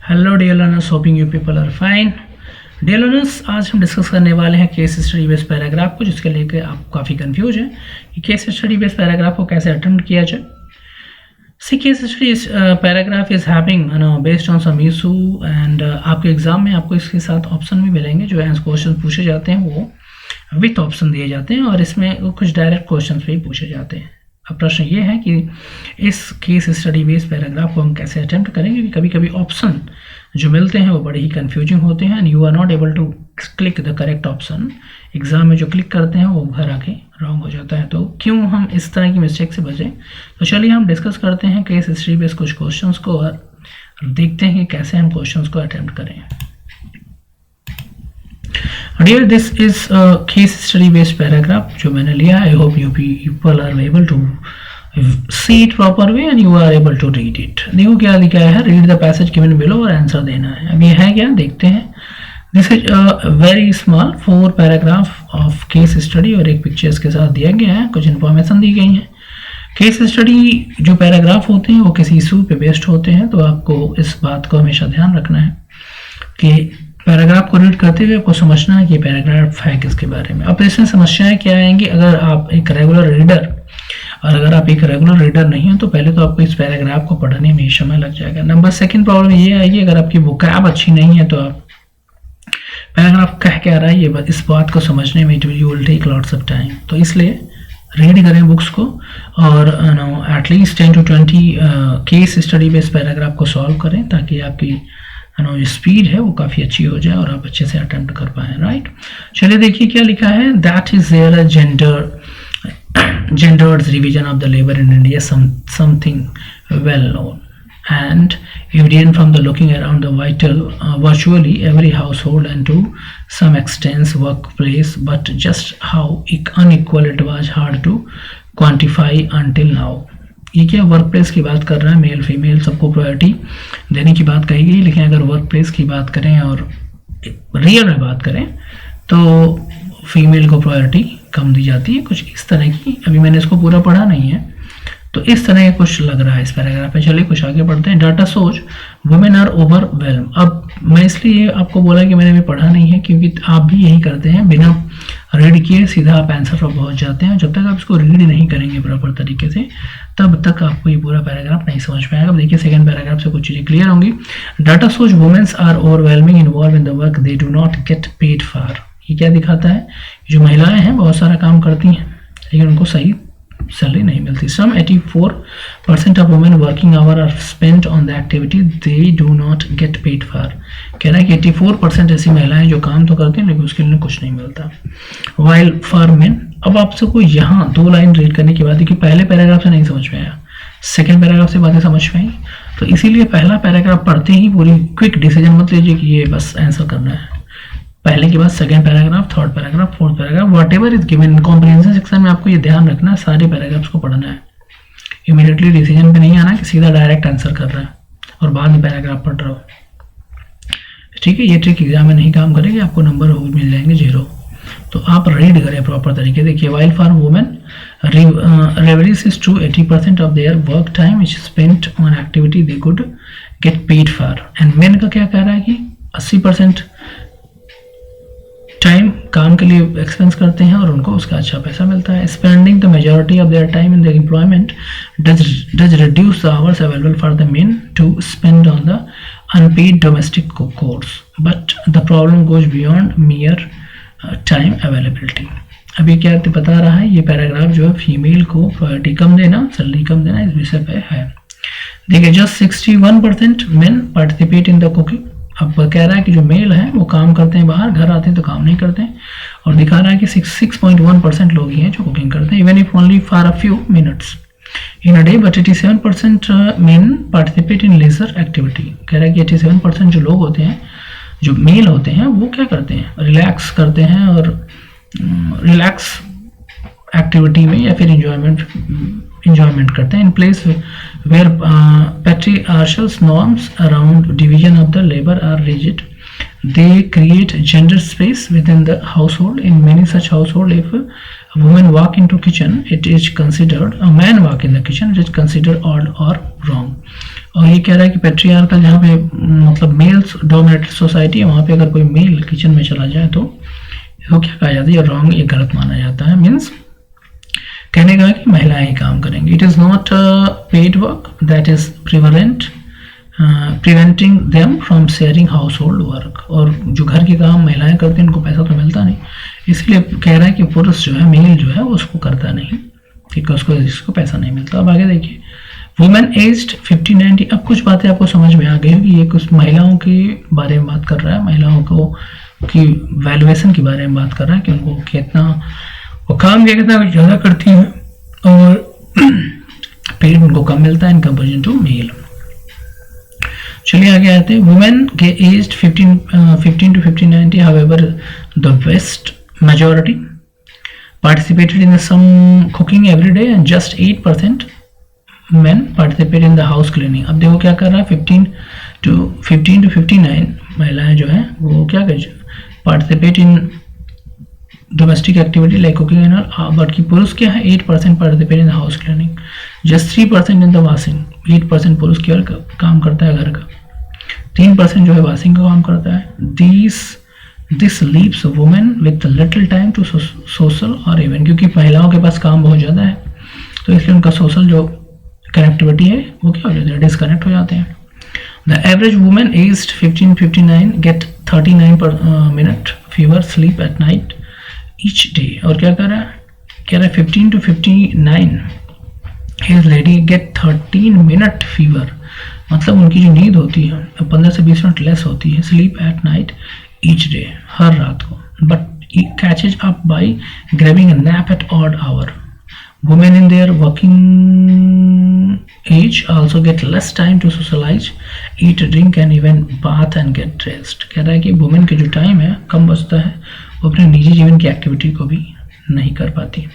Hello dear learners, hoping you people are fine. Dear learners, आज हम discuss करने वाले हैं केस स्टडी बेस्ड पैराग्राफ को, जिसके लेके आप काफ़ी कंफ्यूज हैं कि केस स्टडी बेस्ड पैराग्राफ को कैसे अटेम्प्ट किया जाए। C case study paragraph is having based on some issue and आपके एग्जाम में आपको इसके साथ ऑप्शन भी मिलेंगे। जो क्वेश्चन पूछे जाते हैं वो विथ ऑप्शन दिए जाते हैं और इसमें कुछ डायरेक्ट क्वेश्चन भी पूछे जाते हैं। अब प्रश्न ये है कि इस केस स्टडी बेस्ड पैराग्राफ को हम कैसे अटेम्प्ट करेंगे, क्योंकि कभी कभी ऑप्शन जो मिलते हैं वो बड़े ही कंफ्यूजिंग होते हैं and you are not able to click the correct option. Exam में जो क्लिक करते हैं वो घर आके रॉन्ग हो जाता है। तो क्यों हम इस तरह की मिस्टेक से बचें, तो चलिए हम डिस्कस करते हैं केस स्टडी बेस्ड कुछ क्वेश्चंस को और देखते हैं कि कैसे हम क्वेश्चंस को अटेम्प्ट करें। Dear, this is a case study based paragraph जो मैंने लिया। I hope you people are able to see it proper way and you are able to read it। देखो क्या लिखा है, read the passage given below और answer देना है। अब ये है क्या, देखते हैं। This is a very small 4 paragraph of case study और एक पिक्चर्स के साथ दिया गया है, कुछ इन्फॉर्मेशन दी गई है। केस स्टडी जो पैराग्राफ होते हैं वो किसी इशू पे बेस्ड होते हैं, तो आपको इस बात को हमेशा ध्यान रखना है कि पैराग्राफ को रीड करते हुए आपको समझना है कि पैराग्राफ है किसके बारे में। अब इसमें समस्याएं क्या आएंगी, अगर आप एक रेगुलर रीडर और अगर आप एक रेगुलर रीडर नहीं हो तो पहले तो आपको इस पैराग्राफ को पढ़ने में ही समय लग जाएगा। नंबर सेकंड प्रॉब्लम ये आएगी, अगर आपकी वोकैब अच्छी नहीं है तो आप पैराग्राफ कह क्या रहा है ये इस बात को समझने में you will take lots of time. तो इसलिए रीड करें बुक्स को और at least 10 to 20 case study based paragraph को सॉल्व करें, ताकि आपकी जो स्पीड है वो काफ़ी अच्छी हो जाए और आप अच्छे से अटेम्प्ट कर पाएँ। राइट, चलिए देखिए क्या लिखा है। That is there a gendered revision of the labor in India, something well known and evident from the looking around the virtually every household and to some extent workplace, but just how unequal it was hard to quantify until now। ये क्या work place की बात कर रहा है, male female सबको priority देने की बात कही गई, लेकिन अगर वर्क प्लेस की बात करें और रियल में बात करें तो फीमेल को प्रायोरिटी कम दी जाती है, कुछ इस तरह की। अभी मैंने इसको पूरा पढ़ा नहीं है, तो इस तरह का कुछ लग रहा है इस पैराग्राफ में। चलिए कुछ आगे बढ़ते हैं। डाटा सोच वुमेन आर ओवरवेल्म। अब मैं इसलिए आपको बोला कि मैंने भी पढ़ा नहीं है क्योंकि आप भी यही करते हैं, बिना रीड किए सीधा आप आंसर पर पहुंच जाते हैं। जब तक आप इसको रीड नहीं करेंगे प्रॉपर तरीके से तब तक आपको ये पूरा पैराग्राफ नहीं समझ में आएगा। अब देखिए सेकंड पैराग्राफ से कुछ चीज़ें क्लियर होंगी। Data shows women's are overwhelming involve in the work they do not get paid for. ये क्या दिखाता है, जो महिलाएं हैं बहुत सारा काम करती हैं लेकिन उनको सही सैलरी नहीं मिलती। Some 84% of women working hour are spent on the activity they do not get paid for। कह रहा है कि 84% ऐसी महिलाएं जो काम तो करती हैं लेकिन उसके लिए कुछ नहीं मिलता। While for men, अब आप सबको यहाँ 2 लाइन रीड करने की बात है कि पहले पैराग्राफ से नहीं समझ में आया, सेकेंड पैराग्राफ से बातें समझ में आई, तो इसीलिए पहला पैराग्राफ पढ़ते ही पूरी क्विक डिसीजन मत लीजिए कि ये बस आंसर करना है। पहले के बाद second paragraph, third paragraph, fourth paragraph, what ever is given. Comprehension section में आपको ये ध्यान रखना है, सारे पैराग्राफ्स को पढ़ना है। इमीडिएटली डिसीजन पे नहीं आना कि सीधा डायरेक्ट आंसर कर रहा है और बाद में पैराग्राफ पढ़ रहा हो। ठीक है, ये ट्रिक एग्जाम में नहीं काम करेगी, आपको नंबर मिल जाएंगे 0। तो आप रीड करें प्रॉपर तरीके। देखिए, while for women averages is to 80% of their work time which spent on activity they could get paid for. And men का क्या कह रहा है कि 80% टाइम काम के लिए एक्सपेंस करते हैं और उनको उसका अच्छा पैसा मिलता है। Spending the majority of their time in the employment does reduce the hours available for the men to spend on the unpaid domestic chores, but the problem goes beyond mere time availability. अब ये क्या बता रहा है, ये paragraph जो है female को प्रायोरिटी कम देना, सैलरी कम देना, इस विषय पे है। देखिए, just 61% main participate in the cooking. अब कह रहा है कि जो मेल हैं वो काम करते हैं बाहर, घर आते हैं तो काम नहीं करते हैं, और दिखा रहा है कि 6.1% लोग ही हैं जो कुकिंग करते हैं, even if only for a few minutes in a day, but 87% men participate in leisure activity. कह रहा है कि 87% जो लोग होते हैं, जो मेल होते हैं, वो क्या करते हैं, रिलैक्स करते हैं और रिलैक्स एक्टिविटी में या फिर enjoyment करते हैं। In place where patriarchal norms around division of the labor are rigid, they create gender space within the household. In many such household, if a woman walk into kitchen, it is considered, a man walk in the kitchen, it is considered odd or wrong। और ये कह रहा है कि patriarchal जहाँ पे मतलब mail dominated society है, वहाँ पे अगर कोई मेल किचन में चला जाए तो इसको क्या कहा जाता है, ये रॉन्ग, ये गलत माना जाता है। मीन्स कहने का है कि महिलाएं ही काम करेंगी। It is not paid work that is preventing them from sharing house hold work. और जो घर के काम महिलाएं करती हैं उनको पैसा तो मिलता नहीं, इसलिए कह रहा है कि पुरुष जो है, मेल जो है, उसको करता नहीं, ठीक है, उसको इसको पैसा नहीं मिलता। अब आगे देखिए, वुमेन एज्ड 50-90। अब कुछ बातें आपको समझ में आ गई होगी, ये कुछ महिलाओं के बारे में बात कर रहा है, महिलाओं को की वैल्यूएशन के बारे में बात कर रहा है कि उनको कितना वो काम कितना ज़्यादा करती हैं और पेड उनको कम मिलता है इन कंपेरिजन टू मेल। चलिए आगे आते हैं। वुमेन के aged 15 to 50-90, however the vast majority participated in some cooking every day and just 8% men participate in the house cleaning। अब देखो क्या कर रहा है, 15 to 59 महिलाएं जो है वो क्या कर participate in domestic activity like cooking and all, but की पुरुष क्या है, 8% participate in the house cleaning, just 3% in the washing. 8% पुरुष केवल काम करता है घर का, 3% जो है वॉशिंग का काम करता है। This leaves women with little time to social or even, क्योंकि महिलाओं के पास काम बहुत ज़्यादा है तो इसलिए उनका सोशल जो कनेक्टिविटी है वो क्या हो जाती है, डिसकनेक्ट हो जाते हैं। The average women aged 15-59 get 39 minute fewer sleep at night each day. और क्या कर रहा है, कह रहा है 15 to 59 age lady get 13 minute fewer, मतलब उनकी जो नींद होती है 15 से 20 मिनट लेस होती है, sleep at night each day, हर रात को, but it catches up by grabbing a nap at odd hour। Women in their working age also get less time to socialize, eat, drink and even bath and get rest। कह रहा है कि women के जो time है कम बचता है, वो अपने निजी जीवन की एक्टिविटी को भी नहीं कर पाती।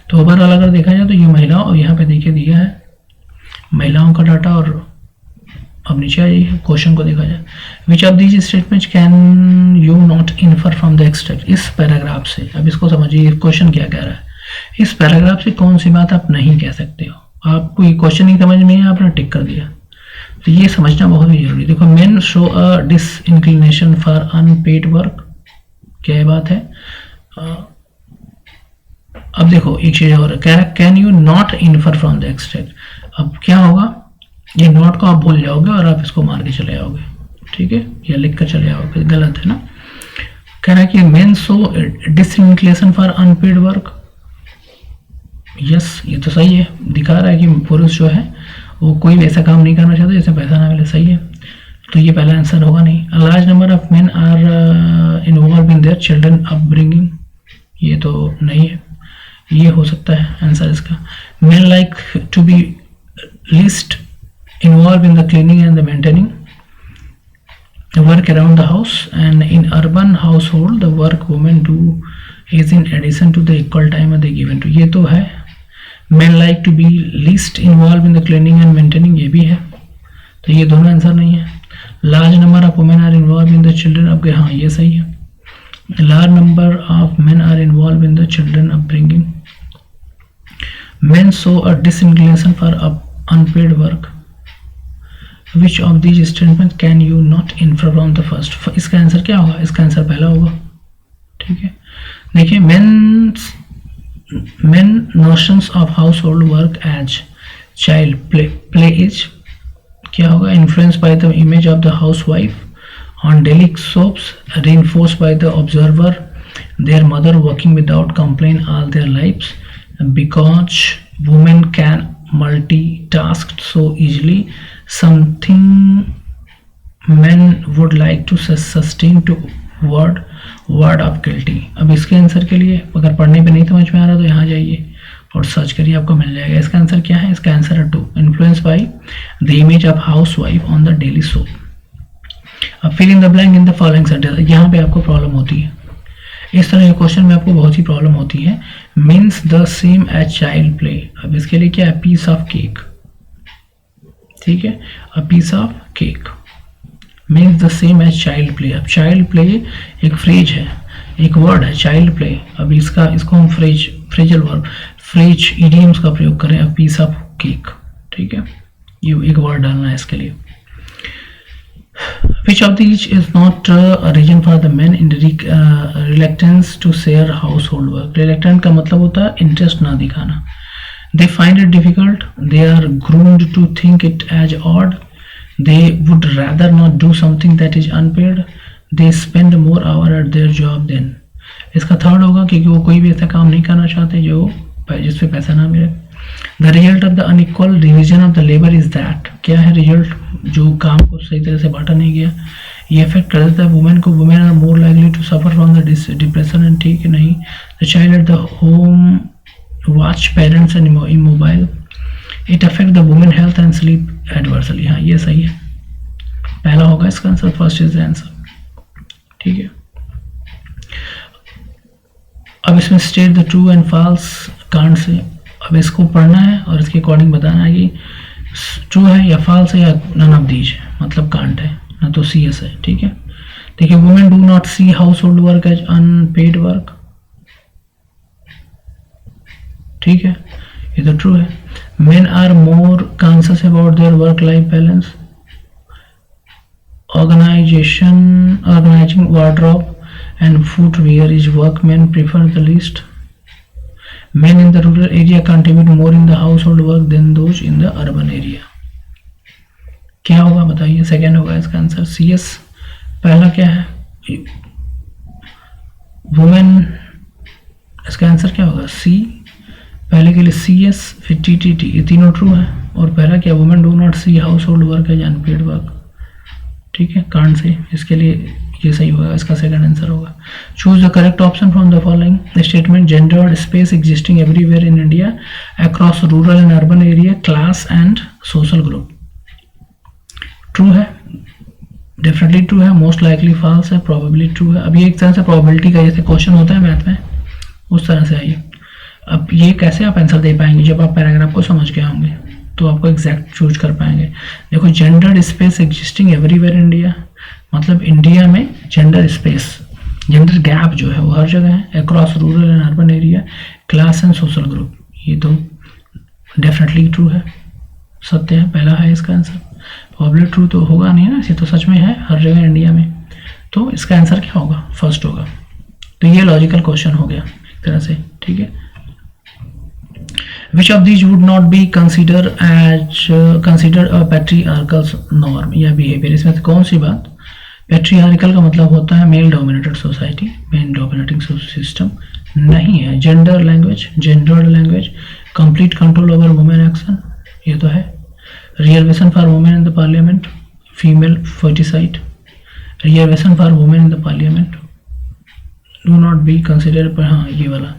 तो ओवरऑल अगर देखा जाए तो ये महिलाओं, और यहाँ पे देखिए दिया है महिलाओं का डाटा, और अब नीचे आइए क्वेश्चन को देखा जाए। Which of these statements can you not infer from the extract. इस पैराग्राफ से, अब इसको समझिए क्वेश्चन क्या कह रहा है, इस पैराग्राफ से कौन सी बात आप नहीं कह सकते हो। आपको ये क्वेश्चन नहीं समझ में है, आपने टिक कर दिया, तो ये समझना बहुत ही जरूरी। देखो, men show a disinclination for unpaid work, क्या ये बात है। अब देखो एक चीज और कह रहा है, can you not infer from the extract. अब क्या होगा, ये नोट को आप भूल जाओगे और आप इसको मार के चले जाओगे, ठीक है, या लिख कर चले जाओगे, गलत है ना। कह रहा है कि men show disinclination for unpaid work, yes ये तो सही है, दिखा रहा है कि पुरुष जो है वो कोई भी ऐसा काम नहीं करना चाहता जिसमें पैसा ना मिले, सही है, तो ये पहला आंसर होगा नहीं। A large number of men are involve in their children upbringing, ये तो नहीं है, ये हो सकता है आंसर इसका। Men like to be least involved in the cleaning and the maintaining the work around the house, and in urban household the work women do is in addition to the equal time they given to। ये तो है। men like to be least involved in the cleaning and maintaining, ये भी है, तो ये दोनों answer नहीं है। large number of women are involved in the children up, हाँ ये सही है। large number of men are involved in the children upbringing। men show a disinclination for unpaid work। Which of these statements can you not infer from the first। इसका answer क्या होगा, इसका answer पहला होगा, ठीक है। देखिए, men notions of household work as child play is क्या होगा, influenced by the image of the housewife on daily soaps, reinforced by the observer their mother working without complaint all their lives, because women can multitask so easily, something men would like to sustain to word of guilty। अब इसके answer के लिए अगर पढ़ने पे नहीं समझ में आ रहा तो यहाँ जाइए और सर्च करिए, आपको मिल जाएगा। इसका आंसर क्या है, इसका आंसर है 2, influence by the image of house wife on the daily soap. अब fill in the blank in the following sentence, यहाँ पे आपको प्रॉब्लम होती है, इस तरह के क्वेश्चन में आपको बहुत ही प्रॉब्लम होती है। Means the same as child play, अब इसके लिए क्या है, पीस ऑफ केक, ठीक है, a piece of cake means the same as child play. अब चाइल्ड प्ले एक फ्रेज है, एक वर्ड है चाइल्ड प्ले, अब इसको हम फ्रेजल वर्ब, फ्रेज इडियम्स का प्रयोग करें, अ पीस ऑफ केक, ठीक है, ये एक वर्ड डालना है इसके लिए। Which of these is not a reason for the men in reluctance to share household work? Reluctant का मतलब होता है interest ना दिखाना. They find it difficult. They are groomed to think it as odd. They would rather not do something that is unpaid. They spend more hour at their job than. इसका third होगा क्योंकि वो कोई भी ऐसा काम नहीं करना चाहते जो जिस पे पैसा ना मिले. The result of the unequal division of the labour is that. क्या है रिजल्ट? जो काम को सही तरह से बांटा नहीं गया. ये इफेक्ट कर देता है वुमेन को. Women are more likely to suffer from the depression and ठीक है नहीं. The child at the home watch parents and immobile. It affect the women health and sleep adversely. हाँ ये सही है, पहला होगा इसका answer. First is the answer. ठीक है, अब इसमें state the true and false कांड से अब इसको पढ़ना है और इसके अकॉर्डिंग बताना है कि ट्रू है या फॉल्स है या नन ऑफ दीज है, मतलब कांट है ना तो सी एस है. ठीक है, देखिए women do not see household work as unpaid work. ठीक है, ये तो ट्रू है. Men are more conscious about their work life balance. Organizing wardrobe and footwear is work men prefer the least. Men in the rural area contribute more in the household work than those in the urban area. क्या होगा बताइए? Second होगा इसका answer C S. पहला क्या है? Women. इसका answer क्या होगा? सी. पहले के लिए सी एस फिर टी टी टी, ये तीनों ट्रू है. और पहला क्या? Women do not see household work as unpaid work. ठीक है, कांड से इसके लिए ये सही होगा, इसका सेकंड आंसर होगा. Choose the correct option from the following statement. Gendered space existing everywhere in India across rural and urban area, class and social group. True है, डेफिनेटली ट्रू है. मोस्ट लाइकली फॉल्स है, probably true है. अब ये एक तरह से probability का जैसे क्वेश्चन होता है मैथ में, उस तरह से आइए. अब ये कैसे आप आंसर दे पाएंगे? जब आप पैराग्राफ को समझ गए होंगे तो आपको एग्जैक्ट चूज कर पाएंगे. देखो, gendered space existing everywhere in India मतलब इंडिया में जेंडर स्पेस, जेंडर गैप जो है वो हर जगह है. Across rural and urban area, class and social group, ये तो डेफिनेटली ट्रू है, सत्य है, पहला है इसका आंसर. प्रॉब्लम ट्रू तो होगा नहीं ना, ये तो सच में है हर जगह इंडिया में. तो इसका आंसर क्या होगा? फर्स्ट होगा. तो ये लॉजिकल क्वेश्चन हो गया एक तरह से. ठीक है, Which of these would not be considered a patriarchal norm या behavior? इसमें से कौन सी बात? पेट्रियार्कल का मतलब होता है male dominated society, male dominating system नहीं है. Gender language, gendered language, complete control over women action, ये तो है. Reservation for women in the parliament, female foeticide. Reservation for women in the parliament do not be consider. पर हाँ ये वाला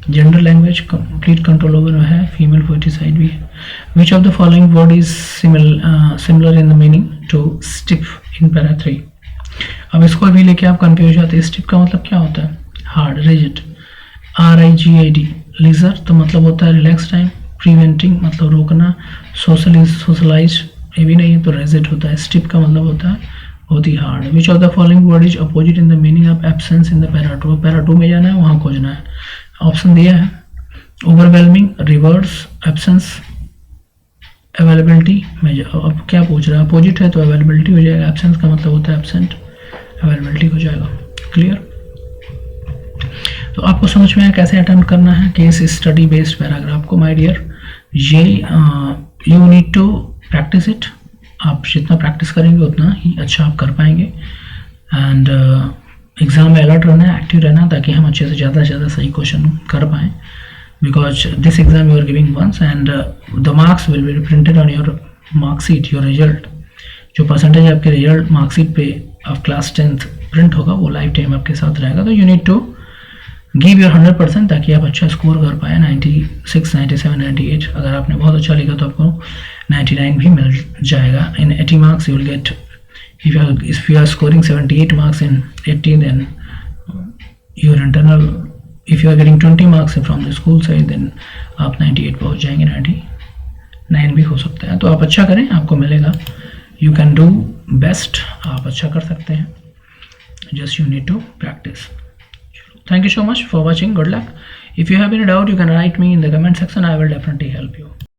gender language, complete control over है, female foeticide भी है. Which of the following word is similar in the meaning to stiff in para 3. अब इसको भी लेके आप कंफ्यूज जाते हैं. स्टिफ का मतलब क्या होता है? Hard, rigid. RIGID, लीजर तो मतलब होता है रिलैक्स टाइम. प्रिवेंटिंग मतलब रोकना. सोशलाइज ये भी नहीं है तो रेजिड होता है. स्टिफ का मतलब होता है बहुत ही hard. Which of the following word is opposite in the meaning of absence in the para 2. Para 2 में जाना है, वहाँ खोजना है. ऑप्शन दिया है ओवरवेलमिंग, रिवर्स, एब्सेंस, अवेलेबिलिटी में. अब क्या पूछ रहा है? अपोजिट है तो अवेलेबिलिटी हो जाएगा. एब्सेंस का मतलब होता है एब्सेंट, अवेलेबिलिटी हो जाएगा. क्लियर? तो आपको समझ में आया कैसे अटेम्प्ट करना है केस स्टडी बेस्ड पैराग्राफ को. माय डियर, ये you need to practice it. आप जितना प्रैक्टिस करेंगे उतना ही अच्छा आप कर पाएंगे. एंड एग्जाम में अलर्ट रहना है, एक्टिव रहना, ताकि हम अच्छे से ज़्यादा सही क्वेश्चन कर पाएँ. Because this exam you are giving once and the marks will be printed on your marksheet, your result. जो परसेंटेज आपके रिजल्ट मार्कशीट पे ऑफ क्लास 10th प्रिंट होगा वो लाइफ टाइम आपके साथ रहेगा. तो you need to give your 100% ताकि आप अच्छा स्कोर कर पाए. 96, 97, 98. अगर आपने बहुत अच्छा लिखा तो आपको 99 भी मिल जाएगा. इन 80 marks you will get. If you are scoring 78 marks in 80, then your internal, if you are getting 20 marks from the school side, then आप 98 पहुँच जाएंगे. 99 भी हो सकता है. तो आप अच्छा करें, आपको मिलेगा. You can do best. आप अच्छा कर सकते हैं. Just you need to practice. Thank you so much for watching. Good luck. If you have any doubt, you can write me in the comment section. I will definitely help you.